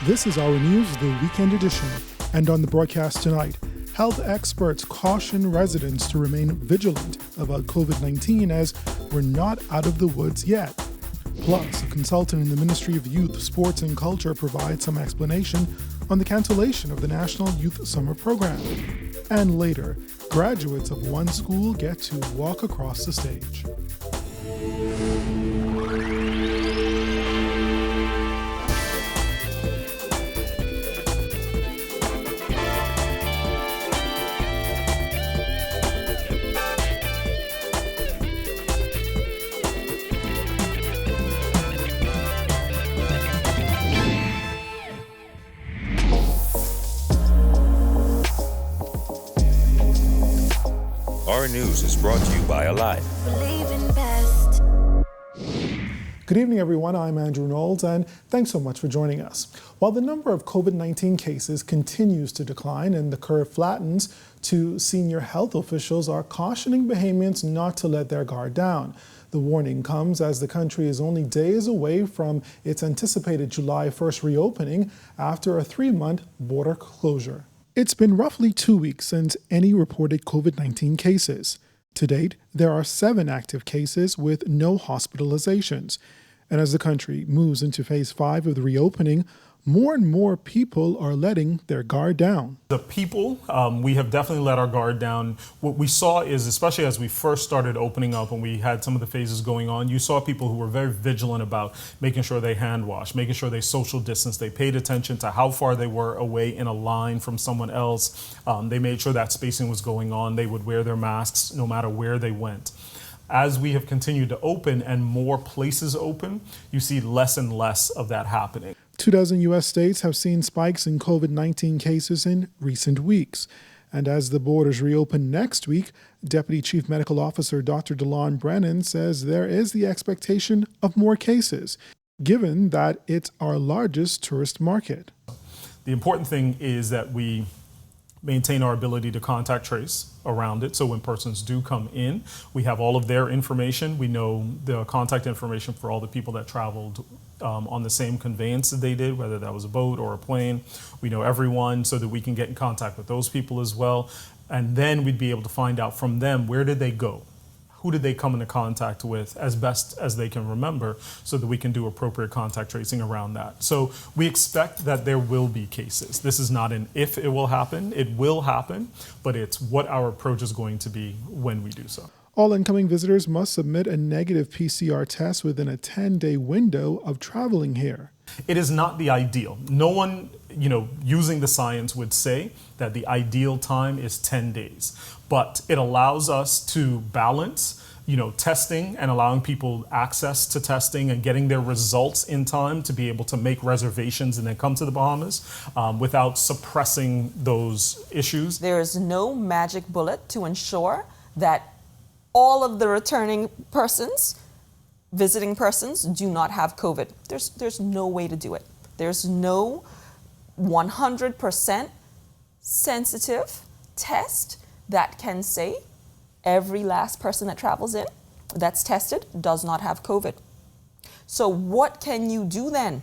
This is our news, the weekend edition. And on the broadcast tonight, health experts caution residents to remain vigilant about COVID-19 as we're not out of the woods yet. Plus, a consultant in the Ministry of Youth, Sports and Culture provides some explanation on the cancellation of the National Youth Summer Program. And later, graduates of one school get to walk across the stage. Our news is brought to you by Alive. Good evening, everyone. I'm Andrew Knowles, and thanks so much for joining us. While the number of COVID-19 cases continues to decline and the curve flattens, two senior health officials are cautioning Bahamians not to let their guard down. The warning comes as the country is only days away from its anticipated July 1st reopening after a 3-month border closure. It's been roughly 2 weeks since any reported COVID-19 cases. To date, there are 7 active cases with no hospitalizations. And as the country moves into phase 5 of the reopening, more and more people are letting their guard down. The people, we have definitely let our guard down. What we saw is, especially as we first started opening up and we had some of the phases going on, you saw people who were very vigilant about making sure they hand washed, making sure they social distance. They paid attention to how far they were away in a line from someone else. They made sure that spacing was going on. They would wear their masks no matter where they went. As we have continued to open and more places open, you see less and less of that happening. 24 U.S. states have seen spikes in COVID-19 cases in recent weeks. And as the borders reopen next week, Deputy Chief Medical Officer Dr. DeLon Brennan says there is the expectation of more cases, given that it's our largest tourist market. The important thing is that we maintain our ability to contact trace around it. So when persons do come in, we have all of their information. We know the contact information for all the people that traveled on the same conveyance that they did, whether that was a boat or a plane. We know everyone so that we can get in contact with those people as well. And then we'd be able to find out from them, where did they go? Who did they come into contact with as best as they can remember so that we can do appropriate contact tracing around that. So we expect that there will be cases. This is not an if it will happen, but it's what our approach is going to be when we do so. All incoming visitors must submit a negative PCR test within a 10-day window of traveling here. It is not the ideal. No one, using the science would say that the ideal time is 10 days. But it allows us to balance, testing and allowing people access to testing and getting their results in time to be able to make reservations and then come to the Bahamas without suppressing those issues. There is no magic bullet to ensure that all of the returning persons, visiting persons, do not have COVID. There's no way to do it. There's no 100% sensitive test that can say every last person that travels in that's tested does not have COVID. So what can you do then?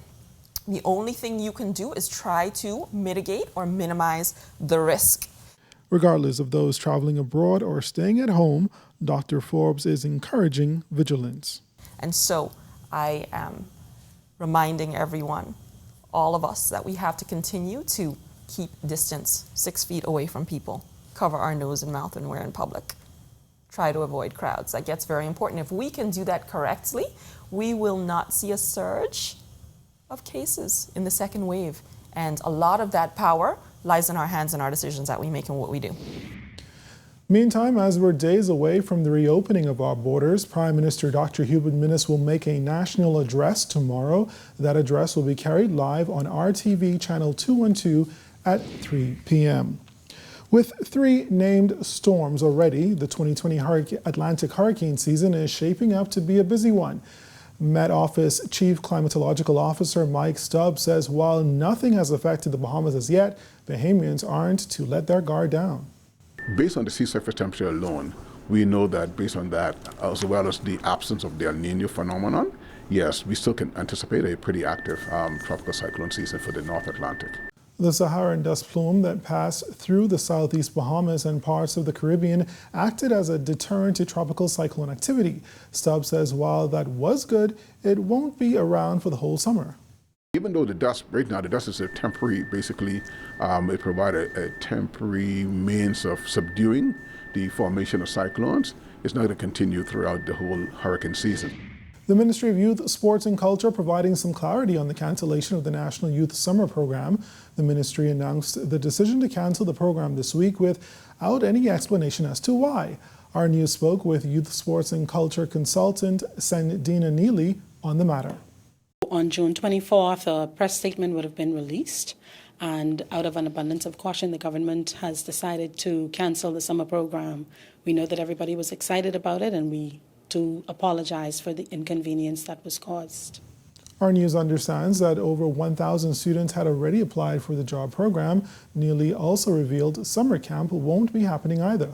The only thing you can do is try to mitigate or minimize the risk. Regardless of those traveling abroad or staying at home, Dr. Forbes is encouraging vigilance. And so I am reminding everyone, all of us, that we have to continue to keep distance 6 feet away from people, cover our nose and mouth when we're in public, try to avoid crowds. That gets very important. If we can do that correctly, we will not see a surge of cases in the second wave. And a lot of that power lies in our hands and our decisions that we make and what we do. Meantime, as we're days away from the reopening of our borders, Prime Minister Dr. Hubert Minnis will make a national address tomorrow. That address will be carried live on RTV channel 212 at 3 p.m. With 3 named storms already, the 2020 Atlantic hurricane season is shaping up to be a busy one. Met Office Chief Climatological Officer Mike Stubbs says while nothing has affected the Bahamas as yet, Bahamians aren't to let their guard down. Based on the sea surface temperature alone, we know that based on that, as well as the absence of the El Nino phenomenon, yes, we still can anticipate a pretty active tropical cyclone season for the North Atlantic. The Saharan dust plume that passed through the southeast Bahamas and parts of the Caribbean acted as a deterrent to tropical cyclone activity. Stubbs says while that was good, it won't be around for the whole summer. Even though the dust, right now, the dust is a temporary, basically, it provides a temporary means of subduing the formation of cyclones. It's not going to continue throughout the whole hurricane season. The Ministry of Youth, Sports and Culture providing some clarity on the cancellation of the National Youth Summer Program. The ministry announced the decision to cancel the program this week without any explanation as to why. Our news spoke with Youth, Sports and Culture consultant Sandina Neely on the matter. On June 24th, a press statement would have been released, and out of an abundance of caution, the government has decided to cancel the summer program. We know that everybody was excited about it, and we to apologize for the inconvenience that was caused. Our news understands that over 1,000 students had already applied for the job program. Neely also revealed summer camp won't be happening either.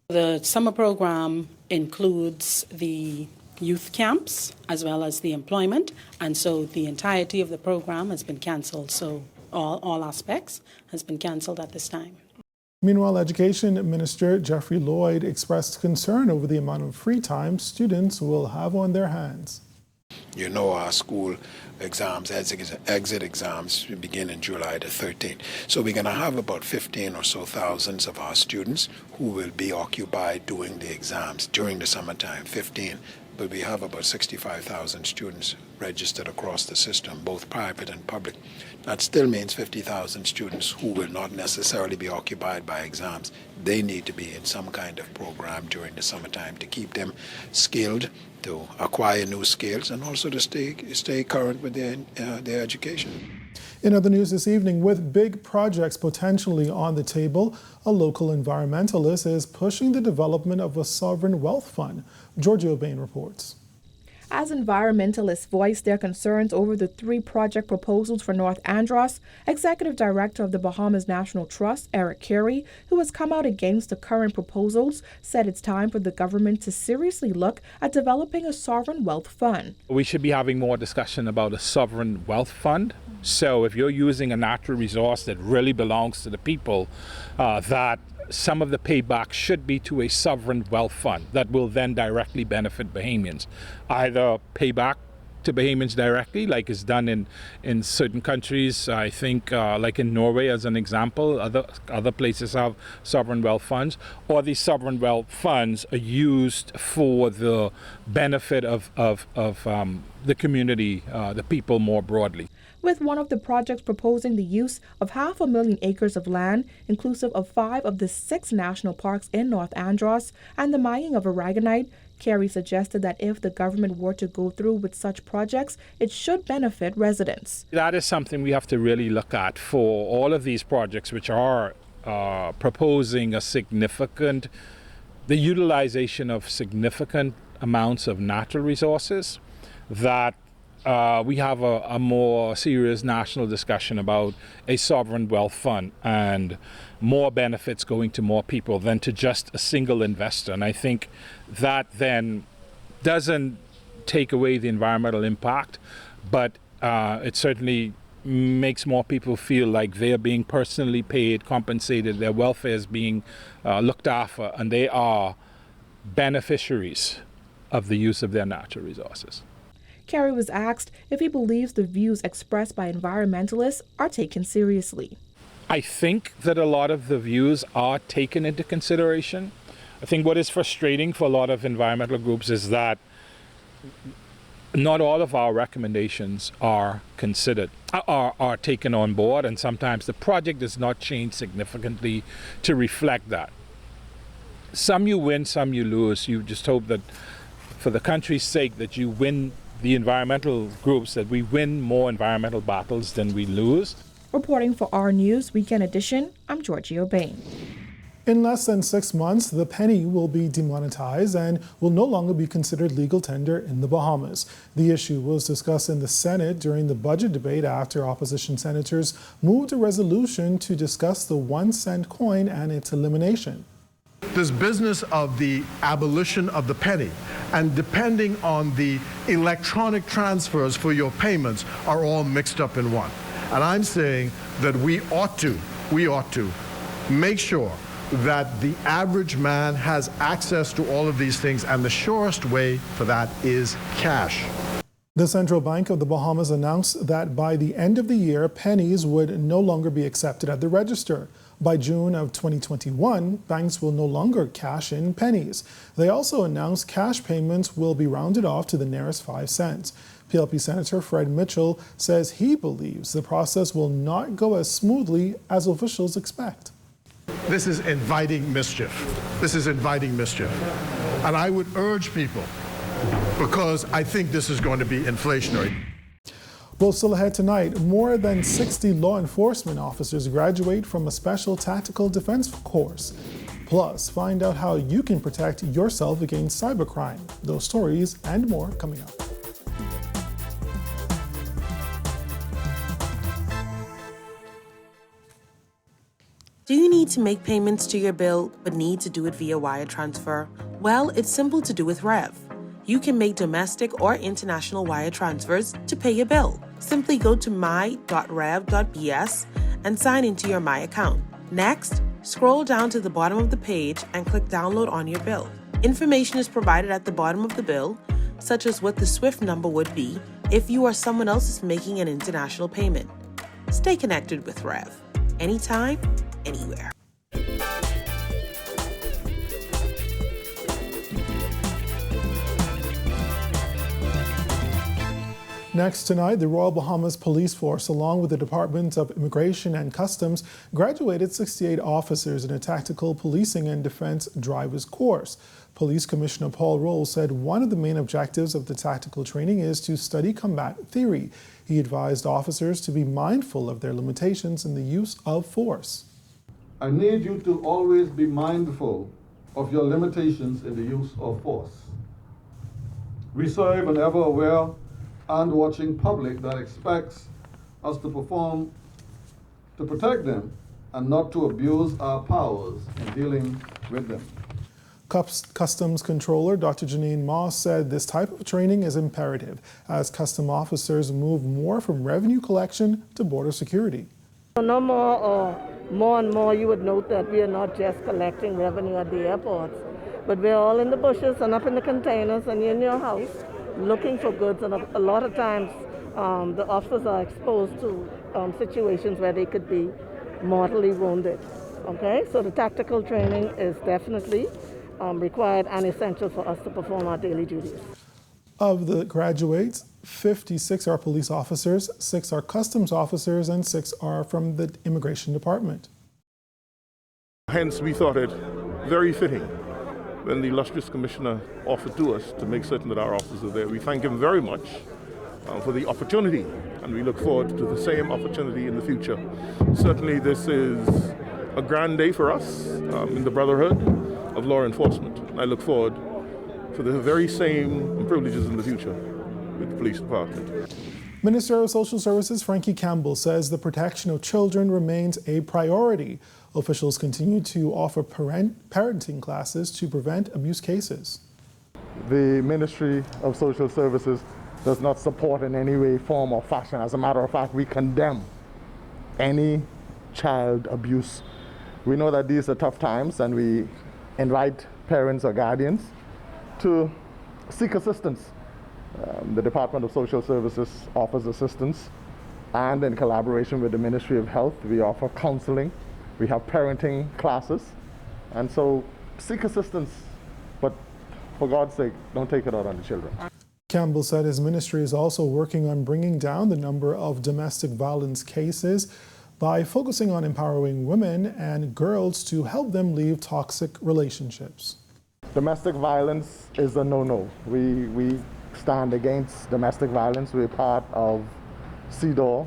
The summer program includes the youth camps as well as the employment, and so the entirety of the program has been canceled. So all aspects has been canceled at this time. Meanwhile, Education Minister Jeffrey Lloyd expressed concern over the amount of free time students will have on their hands. You know, our school exams, exit exams, begin in July the 13th. So we're going to have about 15 or so thousands of our students who will be occupied doing the exams during the summertime, 15. But we have about 65,000 students registered across the system, both private and public. That still means 50,000 students who will not necessarily be occupied by exams. They need to be in some kind of program during the summertime to keep them skilled, to acquire new skills, and also to stay current with their education. In other news this evening, with big projects potentially on the table, a local environmentalist is pushing the development of a sovereign wealth fund. Giorgio Bain reports. As environmentalists voiced their concerns over the 3 project proposals for North Andros, Executive Director of the Bahamas National Trust, Eric Carey, who has come out against the current proposals, said it's time for the government to seriously look at developing a sovereign wealth fund. We should be having more discussion about a sovereign wealth fund. So if you're using a natural resource that really belongs to the people, that some of the payback should be to a sovereign wealth fund that will then directly benefit Bahamians. Either payback to Bahamians directly, like is done in certain countries, I think like in Norway as an example, other places have sovereign wealth funds, or these sovereign wealth funds are used for the benefit of the community, the people more broadly. With one of the projects proposing the use of 500,000 acres of land, inclusive of 5 of the 6 national parks in North Andros, and the mining of aragonite, Carey suggested that if the government were to go through with such projects, it should benefit residents. That is something we have to really look at for all of these projects, which are proposing the utilization of significant amounts of natural resources, that we have a more serious national discussion about a sovereign wealth fund and more benefits going to more people than to just a single investor. And I think that then doesn't take away the environmental impact, but it certainly makes more people feel like they're being personally paid, compensated, their welfare is being looked after, and they are beneficiaries of the use of their natural resources. Carey was asked if he believes the views expressed by environmentalists are taken seriously. I think that a lot of the views are taken into consideration. I think what is frustrating for a lot of environmental groups is that not all of our recommendations are considered, are taken on board, and sometimes the project does not change significantly to reflect that. Some you win, some you lose. You just hope that for the country's sake that you win, the environmental groups, that we win more environmental battles than we lose. Reporting for our News Weekend Edition, I'm Giorgio Bain. In less than 6 months, the penny will be demonetized and will no longer be considered legal tender in the Bahamas. The issue was discussed in the Senate during the budget debate after opposition senators moved a resolution to discuss the 1 cent coin and its elimination. this business of the abolition of the penny and depending on the electronic transfers for your payments are all mixed up in one. And I'm saying that we ought to make sure that the average man has access to all of these things, and the surest way for that is cash. The Central Bank of the Bahamas announced that by the end of the year, pennies would no longer be accepted at the register. By June of 2021, banks will no longer cash in pennies. They also announced cash payments will be rounded off to the nearest 5 cents. PLP Senator Fred Mitchell says he believes the process will not go as smoothly as officials expect. This is inviting mischief. This is inviting mischief. And I would urge people, because I think this is going to be inflationary. Well, still ahead tonight, more than 60 law enforcement officers graduate from a special tactical defense course. Plus, find out how you can protect yourself against cybercrime. Those stories and more coming up. Do you need to make payments to your bill but need to do it via wire transfer? Well, it's simple to do with Rath. You can make domestic or international wire transfers to pay your bill. Simply go to my.rev.bs and sign into your My account. Next, scroll down to the bottom of the page and click Download on your bill. Information is provided at the bottom of the bill, such as what the SWIFT number would be if you or someone else is making an international payment. Stay connected with Rev. Anytime, anywhere. Next tonight, the Royal Bahamas Police Force, along with the Department of Immigration and Customs, graduated 68 officers in a tactical policing and defense drivers course. Police Commissioner Paul Roll said one of the main objectives of the tactical training is to study combat theory. He advised officers to be mindful of their limitations in the use of force. I need you to always be mindful of your limitations in the use of force. We serve an ever-aware and watching public that expects us to perform to protect them and not to abuse our powers in dealing with them. Customs Controller Dr. Janine Moss said this type of training is imperative as custom officers move more from revenue collection to border security. No more or more and more you would note that we are not just collecting revenue at the airports, but we're all in the bushes and up in the containers and in your house looking for goods, and a lot of times the officers are exposed to situations where they could be mortally wounded. Okay, so the tactical training is definitely required and essential for us to perform our daily duties. Of the graduates, 56 are police officers, 6 are customs officers, and 6 are from the Immigration Department. Hence, we thought it very fitting when the illustrious commissioner offered to us to make certain that our officers are there. We thank him very much for the opportunity, and we look forward to the same opportunity in the future. Certainly, this is a grand day for us in the Brotherhood of Law Enforcement. I look forward to the very same privileges in the future with the police department. Minister of Social Services Frankie Campbell says the protection of children remains a priority. Officials continue to offer parenting classes to prevent abuse cases. The Ministry of Social Services does not support in any way, form, or fashion. As a matter of fact, we condemn any child abuse. We know that these are tough times, and we invite parents or guardians to seek assistance. The Department of Social Services offers assistance, and in collaboration with the Ministry of Health, we offer counseling. We have parenting classes, and so seek assistance, but for God's sake, don't take it out on the children. Campbell said his ministry is also working on bringing down the number of domestic violence cases by focusing on empowering women and girls to help them leave toxic relationships. Domestic violence is a no-no. We stand against domestic violence. We're part of CEDAW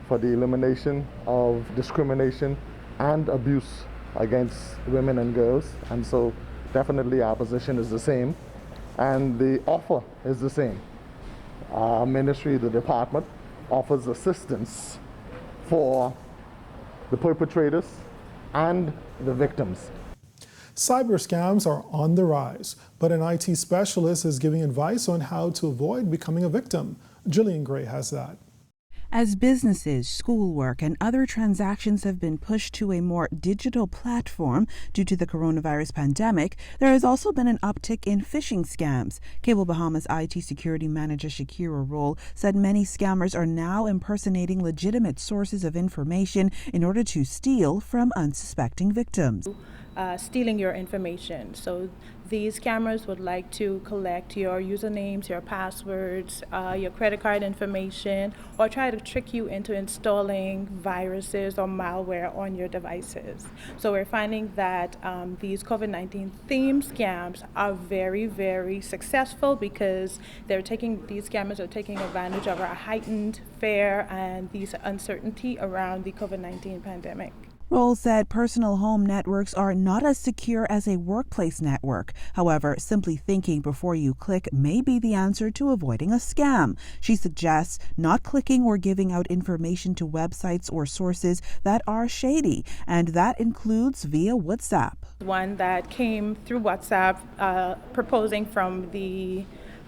for the elimination of discrimination and abuse against women and girls, and so definitely our position is the same, and the offer is the same. Our ministry, the department, offers assistance for the perpetrators and the victims. Cyber scams are on the rise, but an IT specialist is giving advice on how to avoid becoming a victim. Jillian Gray has that. As businesses, schoolwork, and other transactions have been pushed to a more digital platform due to the coronavirus pandemic, there has also been an uptick in phishing scams. Cable Bahamas IT security manager Shakira Roll said many scammers are now impersonating legitimate sources of information in order to steal from unsuspecting victims. Stealing your information. So these scammers would like to collect your usernames, your passwords, your credit card information, or try to trick you into installing viruses or malware on your devices. So we're finding that these COVID-19 themed scams are very, very successful because these scammers are taking advantage of our heightened fear and these uncertainty around the COVID-19 pandemic. Roll said personal home networks are not as secure as a workplace network. However, simply thinking before you click may be the answer to avoiding a scam. She suggests not clicking or giving out information to websites or sources that are shady, and that includes via WhatsApp. One that came through WhatsApp proposing from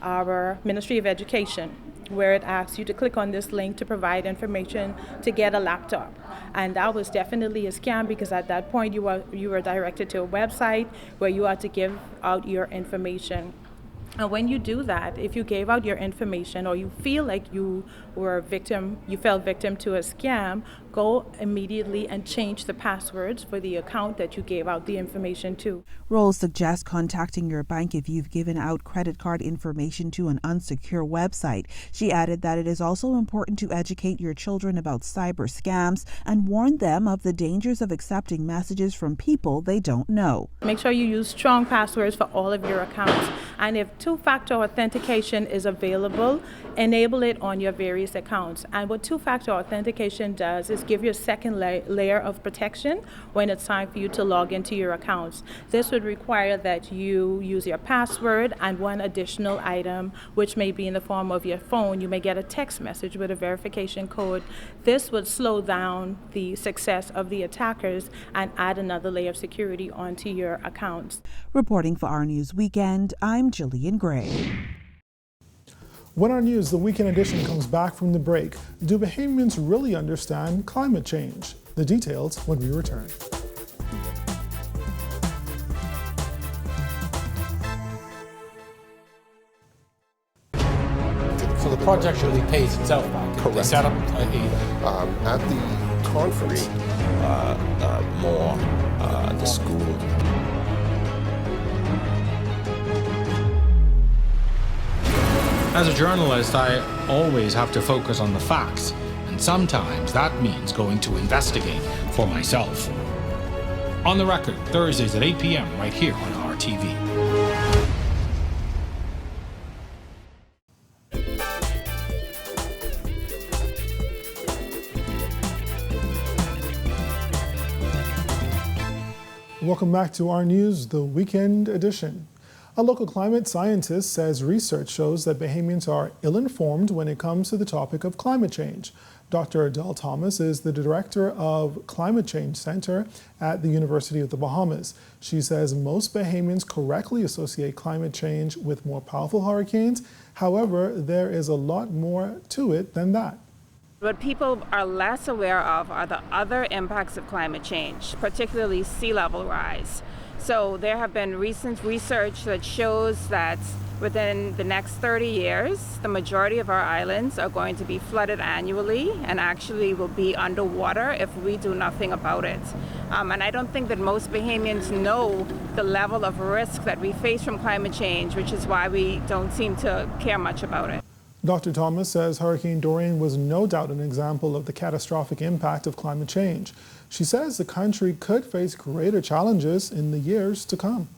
our Ministry of Education, where it asks you to click on this link to provide information to get a laptop. And that was definitely a scam because at that point you were directed to a website where you had to give out your information. And when you do that, if you gave out your information or you feel like you fell victim to a scam, go immediately and change the passwords for the account that you gave out the information to. Rolls suggests contacting your bank if you've given out credit card information to an unsecure website. She added that it is also important to educate your children about cyber scams and warn them of the dangers of accepting messages from people they don't know. Make sure you use strong passwords for all of your accounts. And if two-factor authentication is available, enable it on your various accounts. And what two-factor authentication does is give you a second layer of protection when it's time for you to log into your accounts. This would require that you use your password and one additional item, which may be in the form of your phone. You may get a text message with a verification code. This would slow down the success of the attackers and add another layer of security onto your accounts. Reporting for Our News Weekend, I'm Jillian Gray. When Our News, the weekend edition, comes back from the break, do Bahamians really understand climate change? The details when we return. So the project really pays itself back. Correct. They set up at the conference, the school. As a journalist, I always have to focus on the facts, and sometimes that means going to investigate for myself. On the Record, Thursdays at 8 p.m. right here on RTV. Welcome back to Our News, the weekend edition. A local climate scientist says research shows that Bahamians are ill-informed when it comes to the topic of climate change. Dr. Adele Thomas is the director of Climate Change Center at the University of the Bahamas. She says most Bahamians correctly associate climate change with more powerful hurricanes. However, there is a lot more to it than that. What people are less aware of are the other impacts of climate change, particularly sea level rise. So there have been recent research that shows that within the next 30 years, the majority of our islands are going to be flooded annually and actually will be underwater if we do nothing about it. And I don't think that most Bahamians know the level of risk that we face from climate change, which is why we don't seem to care much about it. Dr. Thomas says Hurricane Dorian was no doubt an example of the catastrophic impact of climate change. She says the country could face greater challenges in the years to come.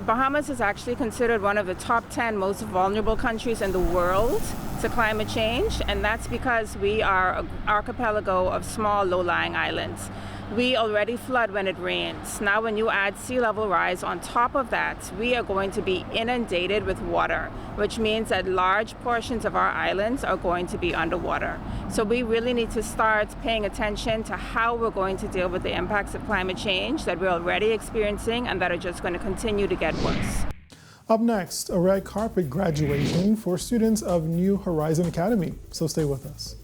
Bahamas is actually considered one of the top 10 most vulnerable countries in the world to climate change, and that's because we are an archipelago of small low-lying islands. We already flood when it rains. Now when you add sea level rise on top of that, we are going to be inundated with water, which means that large portions of our islands are going to be underwater. So we really need to start paying attention to how we're going to deal with the impacts of climate change that we're already experiencing and that are just going to continue to get worse. Up next, a red carpet graduation for students of New Horizon Academy. So stay with us.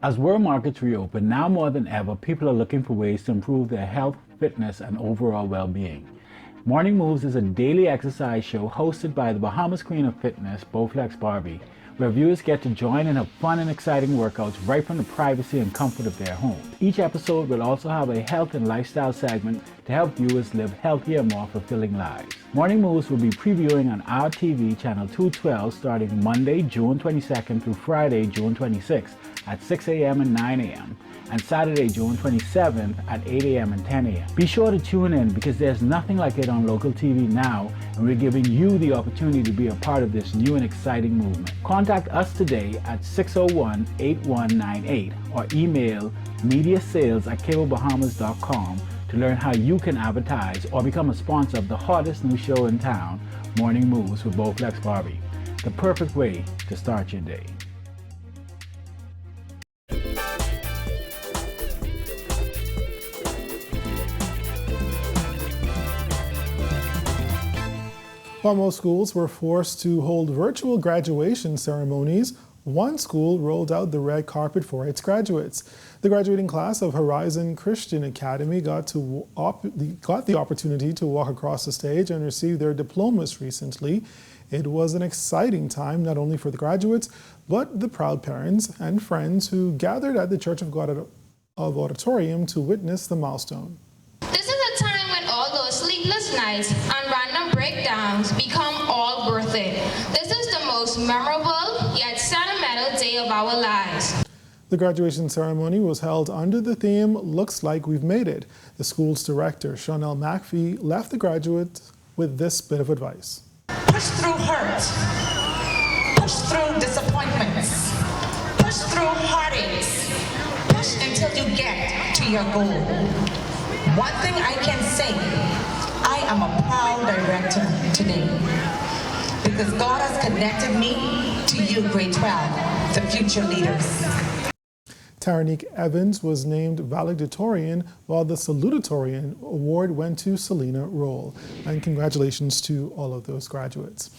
As world markets reopen, now more than ever, people are looking for ways to improve their health, fitness, and overall well-being. Morning Moves is a daily exercise show hosted by the Bahamas Queen of Fitness, Bowflex Barbie, where viewers get to join and have fun and exciting workouts right from the privacy and comfort of their home. Each episode will also have a health and lifestyle segment to help viewers live healthier, more fulfilling lives. Morning Moves will be previewing on our TV channel 212 starting Monday, June 22nd through Friday, June 26th at 6 a.m. and 9 a.m. and Saturday, June 27th at 8 a.m. and 10 a.m. Be sure to tune in because there's nothing like it on local TV now, and we're giving you the opportunity to be a part of this new and exciting movement. Contact us today at 601-8198 or email mediasales@cablebahamas.com to learn how you can advertise or become a sponsor of the hottest new show in town, Morning Moves with Bowflex Barbie. The perfect way to start your day. While most schools were forced to hold virtual graduation ceremonies, one school rolled out the red carpet for its graduates. The graduating class of Horizon Christian Academy got the opportunity to walk across the stage and receive their diplomas recently. It was an exciting time not only for the graduates, but the proud parents and friends who gathered at the Church of God Auditorium to witness the milestone. This is a time when all those sleepless nights and random breakdowns become all worth it. This is the most memorable yet sentimental day of our lives. The graduation ceremony was held under the theme, Looks Like We've Made It. The school's director, Chanel McPhee, left the graduates with this bit of advice. Push through hurt. Push through disappointments. Push through heartaches. Push until you get to your goal. One thing I can say, I am a proud director today because God has connected me to you, grade 12, the future leaders. Taranique Evans was named valedictorian, while the salutatorian award went to Selena Roll. And congratulations to all of those graduates.